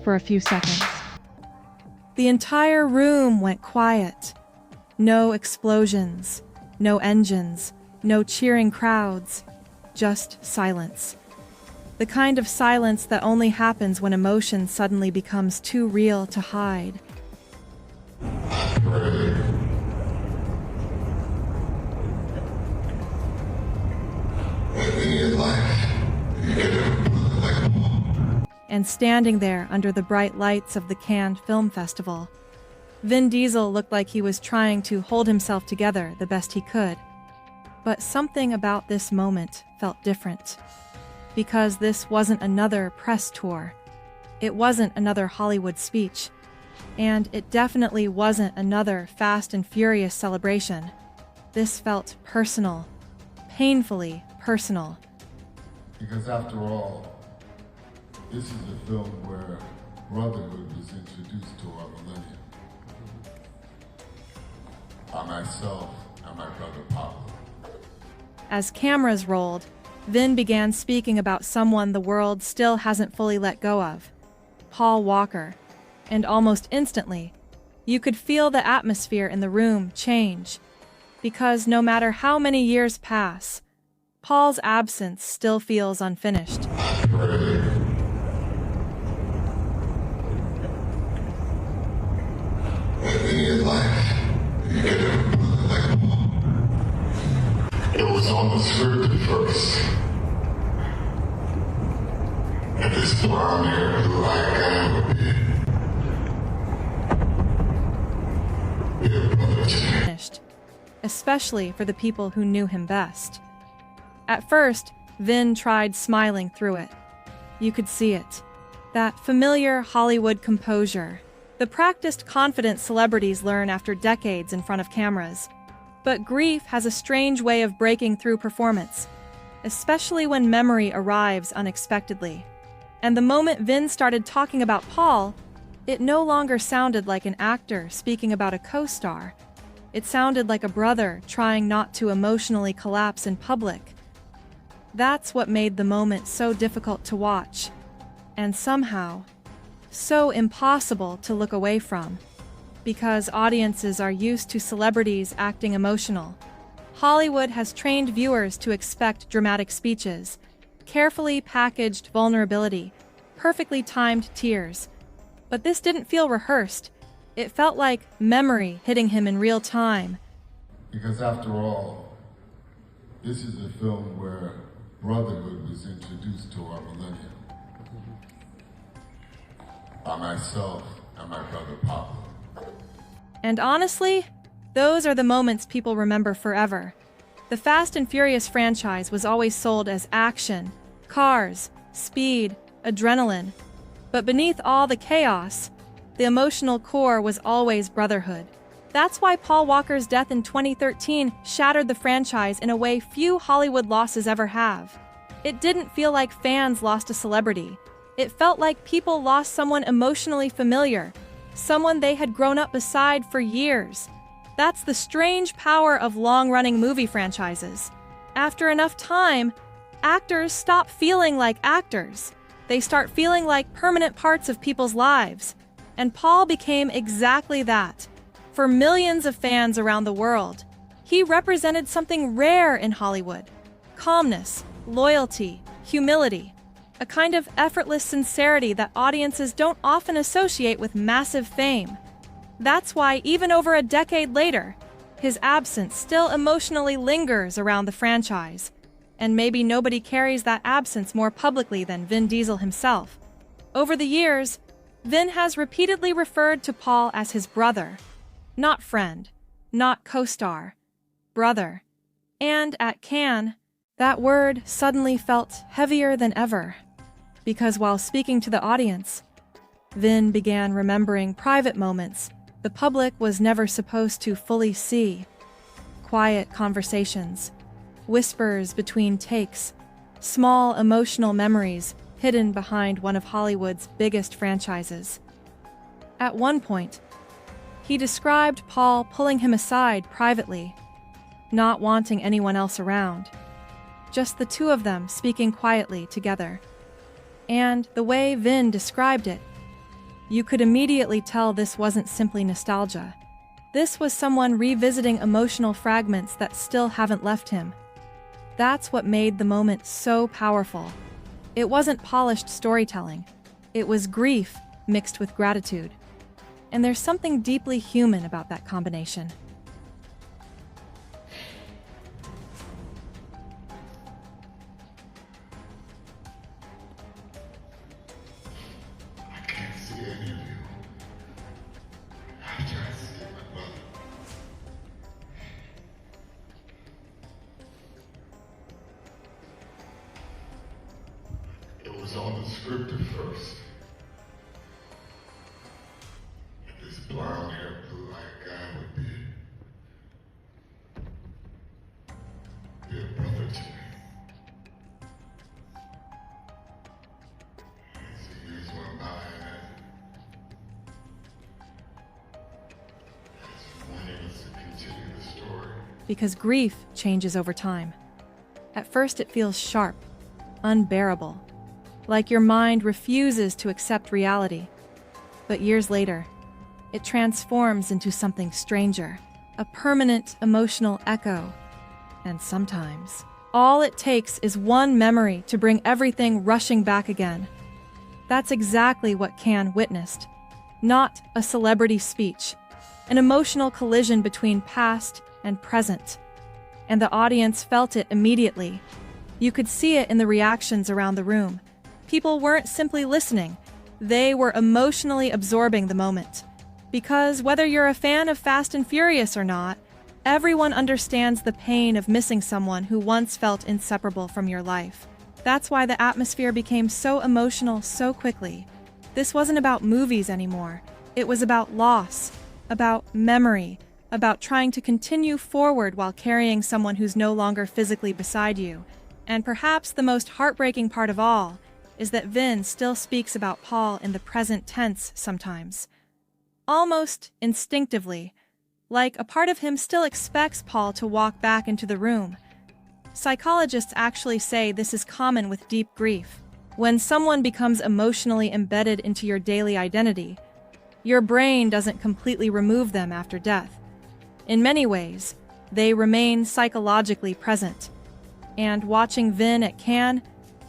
for a few seconds. The entire room went quiet. No explosions, no engines, no cheering crowds, just silence. The kind of silence that only happens when emotion suddenly becomes too real to hide. And standing there under the bright lights of the Cannes Film Festival, Vin Diesel looked like he was trying to hold himself together the best he could. But something about this moment felt different. Because this wasn't another press tour. It wasn't another Hollywood speech. And it definitely wasn't another Fast and Furious celebration. This felt personal. Painfully personal. Because after all, this is a film where brotherhood was introduced to our millennium. I myself and my brother Pablo. As cameras rolled, Vin began speaking about someone the world still hasn't fully let go of, Paul Walker, and almost instantly, you could feel the atmosphere in the room change, because no matter how many years pass, Paul's absence still feels unfinished. It was on the script at first. And this brown hair black guy would be a brother to me. Finished, especially for the people who knew him best. At first, Vin tried smiling through it. You could see it. That familiar Hollywood composure. The practiced confidence celebrities learn after decades in front of cameras. But grief has a strange way of breaking through performance, especially when memory arrives unexpectedly. And the moment Vin started talking about Paul, it no longer sounded like an actor speaking about a co-star. It sounded like a brother trying not to emotionally collapse in public. That's what made the moment so difficult to watch, and somehow, so impossible to look away from. Because audiences are used to celebrities acting emotional. Hollywood has trained viewers to expect dramatic speeches, carefully packaged vulnerability, perfectly timed tears. But this didn't feel rehearsed. It felt like memory hitting him in real time. Because after all, this is a film where brotherhood was introduced to our millennium. I myself and my brother Pablo. And honestly, those are the moments people remember forever. The Fast and Furious franchise was always sold as action, cars, speed, adrenaline. But beneath all the chaos, the emotional core was always brotherhood. That's why Paul Walker's death in 2013 shattered the franchise in a way few Hollywood losses ever have. It didn't feel like fans lost a celebrity. It felt like people lost someone emotionally familiar, someone they had grown up beside for years. That's the strange power of long-running movie franchises. After enough time, actors stop feeling like actors. They start feeling like permanent parts of people's lives. And Paul became exactly that. For millions of fans around the world, he represented something rare in Hollywood. Calmness, loyalty, humility. A kind of effortless sincerity that audiences don't often associate with massive fame. That's why, even over a decade later, his absence still emotionally lingers around the franchise. And maybe nobody carries that absence more publicly than Vin Diesel himself. Over the years, Vin has repeatedly referred to Paul as his brother. Not friend, not co-star, brother. And at Cannes, that word suddenly felt heavier than ever. Because while speaking to the audience, Vin began remembering private moments the public was never supposed to fully see. Quiet conversations, whispers between takes, small emotional memories hidden behind one of Hollywood's biggest franchises. At one point, he described Paul pulling him aside privately, not wanting anyone else around, just the two of them speaking quietly together. And the way Vin described it, You could immediately tell this wasn't simply nostalgia. This was someone revisiting emotional fragments that still haven't left him. That's what made the moment so powerful. It wasn't polished storytelling. It was grief mixed with gratitude. And there's something deeply human about that combination. I can't see any of you. I try to see my brother. It was on the script at first. This blonde-haired, blue-eyed guy would be a brother to me. As the years went by, I just wanted us to continue the story. Because grief changes over time. At first it feels sharp, unbearable, like your mind refuses to accept reality. But years later, it transforms into something stranger, a permanent emotional echo. And sometimes, all it takes is one memory to bring everything rushing back again. That's exactly what Can witnessed. Not a celebrity speech, an emotional collision between past and present. And the audience felt it immediately. You could see it in the reactions around the room. People weren't simply listening, they were emotionally absorbing the moment. Because whether you're a fan of Fast and Furious or not, everyone understands the pain of missing someone who once felt inseparable from your life. That's why the atmosphere became so emotional so quickly. This wasn't about movies anymore. It was about loss, about memory, about trying to continue forward while carrying someone who's no longer physically beside you. And perhaps the most heartbreaking part of all is that Vin still speaks about Paul in the present tense sometimes. Almost instinctively, like a part of him still expects Paul to walk back into the room. Psychologists actually say this is common with deep grief. When someone becomes emotionally embedded into your daily identity, your brain doesn't completely remove them after death. In many ways, they remain psychologically present. And watching Vin at Cannes,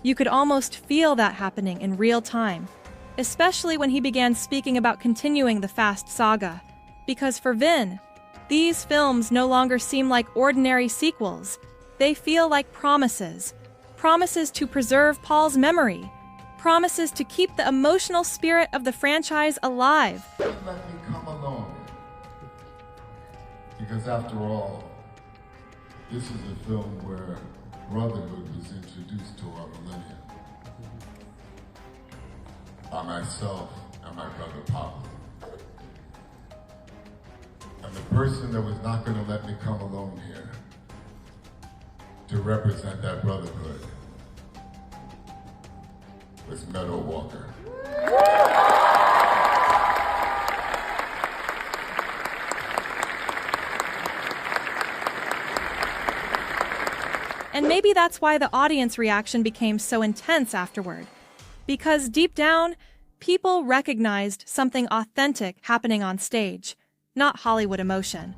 you could almost feel that happening in real time, especially when he began speaking about continuing the Fast saga. Because for Vin, these films no longer seem like ordinary sequels. They feel like promises. Promises to preserve Paul's memory. Promises to keep the emotional spirit of the franchise alive. Let me come along. Because after all, this is a film where brotherhood was introduced to our millennium. By myself and my brother Pablo. And the person that was not going to let me come alone here to represent that brotherhood was Meadow Walker. And maybe that's why the audience reaction became so intense afterward. Because deep down, people recognized something authentic happening on stage. Not Hollywood emotion,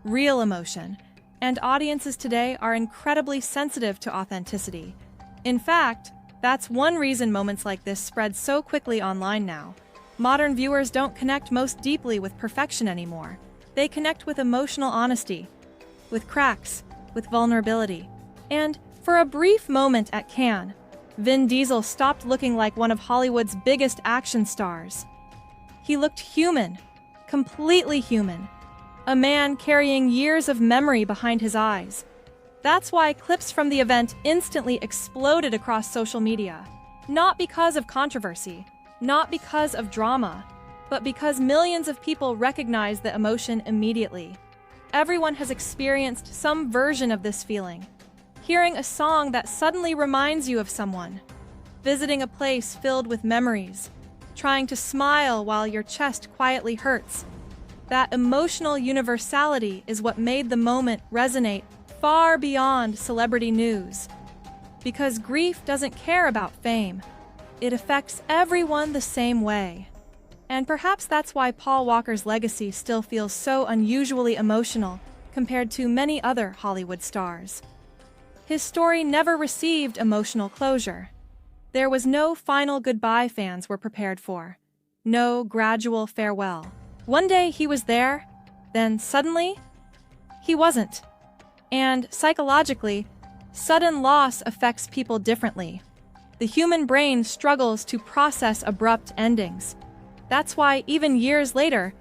real emotion. And audiences today are incredibly sensitive to authenticity. In fact, that's one reason moments like this spread so quickly online now. Modern viewers don't connect most deeply with perfection anymore. They connect with emotional honesty, with cracks, with vulnerability. And for a brief moment at Cannes, Vin Diesel stopped looking like one of Hollywood's biggest action stars. He looked human, completely human, a man carrying years of memory behind his eyes. That's why clips from the event instantly exploded across social media. Not because of controversy, not because of drama, but because millions of people recognized the emotion immediately. Everyone has experienced some version of this feeling. Hearing a song that suddenly reminds you of someone, visiting a place filled with memories, trying to smile while your chest quietly hurts. That emotional universality is what made the moment resonate far beyond celebrity news. Because grief doesn't care about fame. It affects everyone the same way. And perhaps that's why Paul Walker's legacy still feels so unusually emotional compared to many other Hollywood stars. His story never received emotional closure. There was no final goodbye fans were prepared for, no gradual farewell. One day he was there, then suddenly, he wasn't. And psychologically, sudden loss affects people differently. The human brain struggles to process abrupt endings. That's why even years later,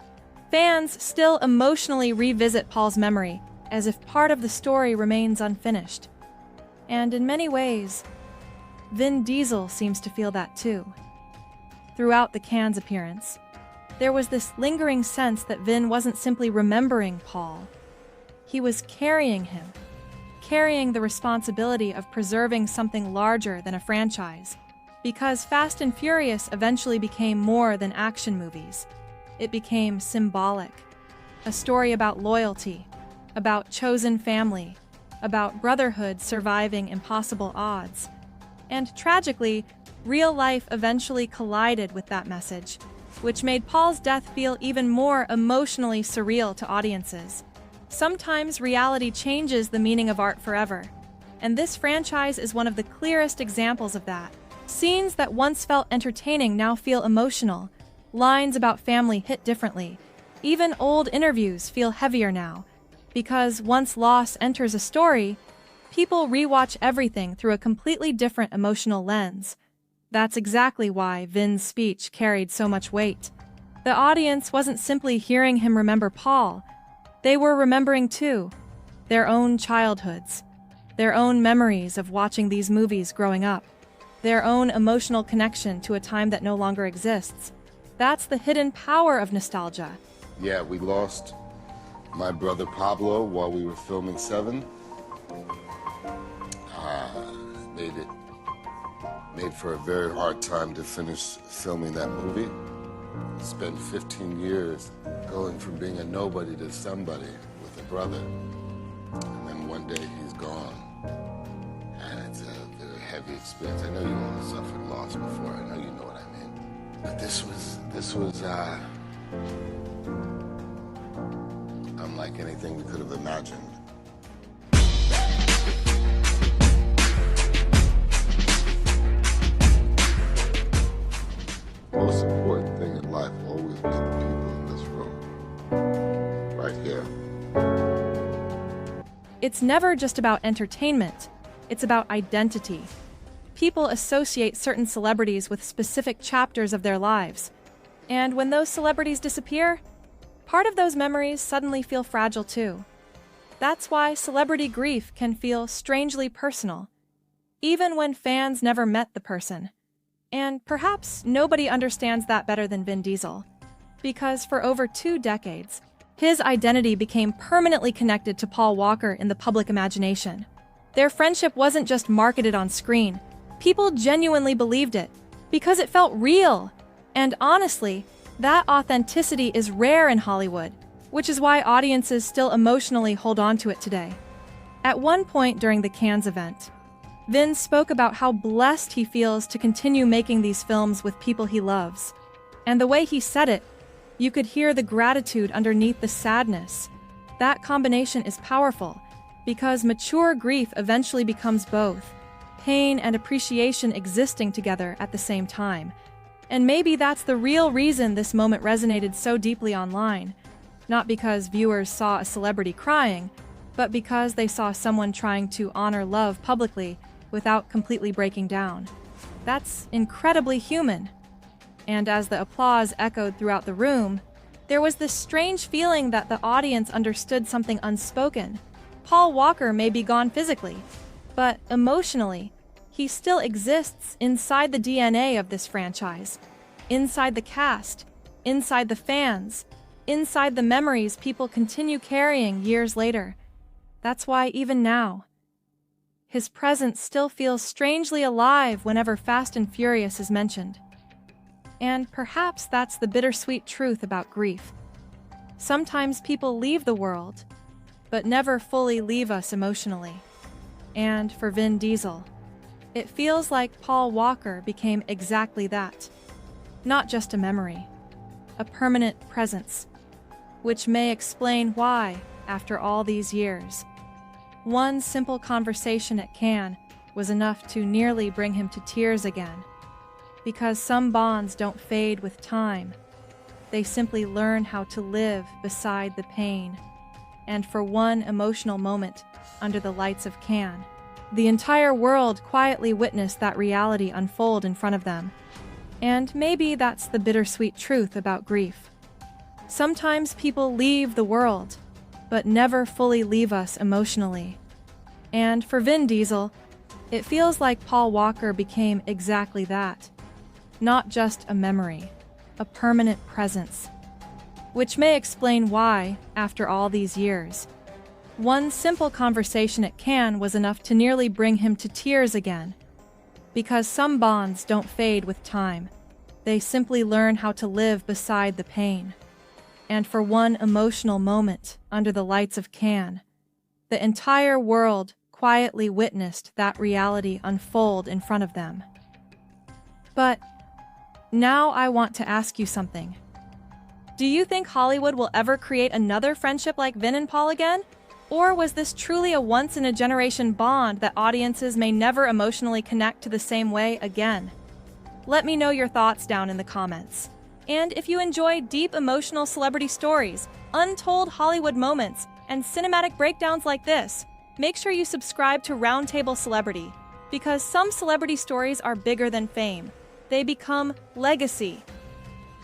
fans still emotionally revisit Paul's memory as if part of the story remains unfinished. And in many ways, Vin Diesel seems to feel that too. Throughout the Cannes appearance, there was this lingering sense that Vin wasn't simply remembering Paul. He was carrying him, carrying the responsibility of preserving something larger than a franchise. Because Fast and Furious eventually became more than action movies. It became symbolic. A story about loyalty, about chosen family, about brotherhood surviving impossible odds. And tragically, real life eventually collided with that message, which made Paul's death feel even more emotionally surreal to audiences. Sometimes reality changes the meaning of art forever, and this franchise is one of the clearest examples of that. Scenes that once felt entertaining now feel emotional. Lines about family hit differently. Even old interviews feel heavier now. Because once loss enters a story, people rewatch everything through a completely different emotional lens. That's exactly why Vin's speech carried so much weight. The audience wasn't simply hearing him remember Paul. They were remembering, too, their own childhoods, their own memories of watching these movies growing up, their own emotional connection to a time that no longer exists. That's the hidden power of nostalgia. Yeah, we lost my brother Pablo while we were filming Seven. Made for a very hard time to finish filming that movie. Spent 15 years going from being a nobody to somebody with a brother. And then one day he's gone. And it's a very heavy experience. I know you all have suffered loss before. I know you know what I mean. But this was unlike anything we could have imagined. Most important thing in life will always be the people in this room. Right here. It's never just about entertainment. It's about identity. People associate certain celebrities with specific chapters of their lives. And when those celebrities disappear, part of those memories suddenly feel fragile too. That's why celebrity grief can feel strangely personal, even when fans never met the person. And perhaps nobody understands that better than Vin Diesel, because for over 2 decades, his identity became permanently connected to Paul Walker in the public imagination. Their friendship wasn't just marketed on screen. People genuinely believed it, because it felt real. And honestly, that authenticity is rare in Hollywood, which is why audiences still emotionally hold on to it today. At one point during the Cannes event, Vin spoke about how blessed he feels to continue making these films with people he loves. And the way he said it, you could hear the gratitude underneath the sadness. That combination is powerful, because mature grief eventually becomes both pain and appreciation existing together at the same time. And maybe that's the real reason this moment resonated so deeply online. Not because viewers saw a celebrity crying, but because they saw someone trying to honor love publicly without completely breaking down. That's incredibly human. And as the applause echoed throughout the room, there was this strange feeling that the audience understood something unspoken. Paul Walker may be gone physically, but emotionally, he still exists inside the DNA of this franchise, inside the cast, inside the fans, inside the memories people continue carrying years later. That's why even now, his presence still feels strangely alive whenever Fast and Furious is mentioned. And perhaps that's the bittersweet truth about grief. Sometimes people leave the world, but never fully leave us emotionally. And for Vin Diesel, it feels like Paul Walker became exactly that. Not just a memory, a permanent presence, which may explain why, after all these years, one simple conversation at Cannes was enough to nearly bring him to tears again. Because some bonds don't fade with time. They simply learn how to live beside the pain. And for one emotional moment under the lights of Cannes, the entire world quietly witnessed that reality unfold in front of them. And maybe that's the bittersweet truth about grief. Sometimes people leave the world, but never fully leave us emotionally. And for Vin Diesel, it feels like Paul Walker became exactly that. Not just a memory, a permanent presence. Which may explain why, after all these years, one simple conversation at Cannes was enough to nearly bring him to tears again. Because some bonds don't fade with time. They simply learn how to live beside the pain. And for one emotional moment under the lights of Cannes, the entire world quietly witnessed that reality unfold in front of them. But now I want to ask you something. Do you think Hollywood will ever create another friendship like Vin and Paul again? Or was this truly a once-in-a-generation bond that audiences may never emotionally connect to the same way again? Let me know your thoughts down in the comments. And if you enjoy deep emotional celebrity stories, untold Hollywood moments, and cinematic breakdowns like this, make sure you subscribe to Roundtable Celebrity, because some celebrity stories are bigger than fame. They become legacy.